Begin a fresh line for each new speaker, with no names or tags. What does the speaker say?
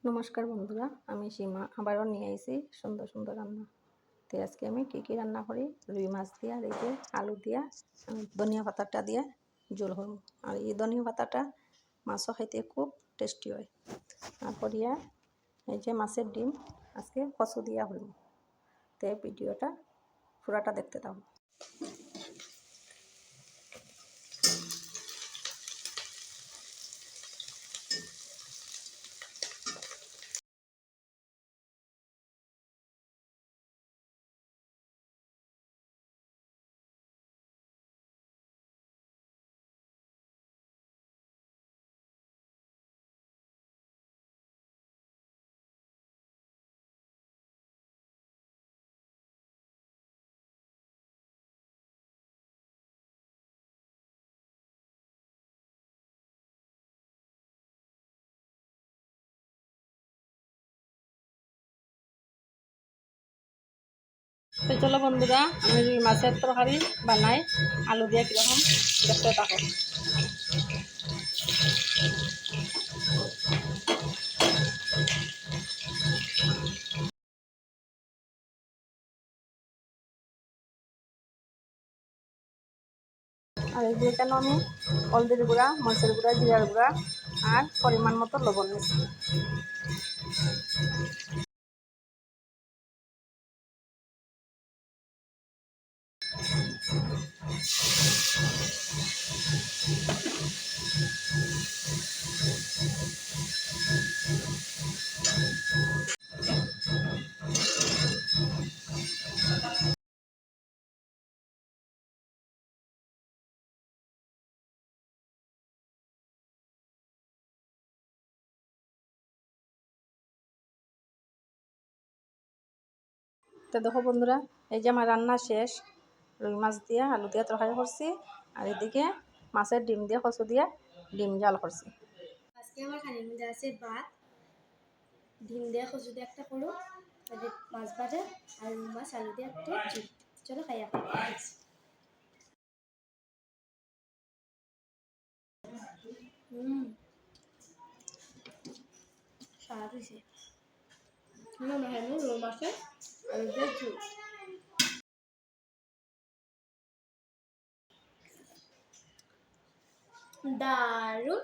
নমস্কার বন্ধুরা, আমি সীমা আবারও নিয়ে আইছি সুন্দর সুন্দর রান্না। তো আজকে আমি কী রান্না করি, রুই মাছ দিয়ে আর এই যে আলু দিয়া ধনিয়া পাতাটা দিয়ে ঝোল করব। আর এই ধনিয়া পাতাটা মাছও খাইতে খুব টেস্টি হয়। তারপর এই যে মাছের ডিম আজকে কচু দিয়া হইব। তো ভিডিওটা পুরাটা দেখতে থাকো। তো চলো বন্ধুরা, আমি রুই মাছের তরকারি বানাই আলু দিয়ে কীরকম দেখতে থাকো। আর এই কেন আমি হলদির গুঁড়া, মরিচের গুঁড়া, জিরার গুঁড়া আর পরিমাণ মতো লবণ নিচ্ছি। তো দেখো বন্ধুরা, এই যে আমার রান্না শেষ। রুই মাছ দিয়ে আলু দিয়ে তরকারি করছি আর এদিকে মাছের ডিম দিয়ে কচু দিয়ে ডিম জাল করছি।
আজকে আমার খানির মধ্যে আছে ভাত, ডিম দিয়ে কচু দিয়ে একটা করো, মাছ ভাজা আর রুই মাছ আলু দিয়ে একটা ঝোল। চলো খাইয়া স্বাদ হয়েছে। রুই মাছের আলু দিয়ে ঝোল দারুণ।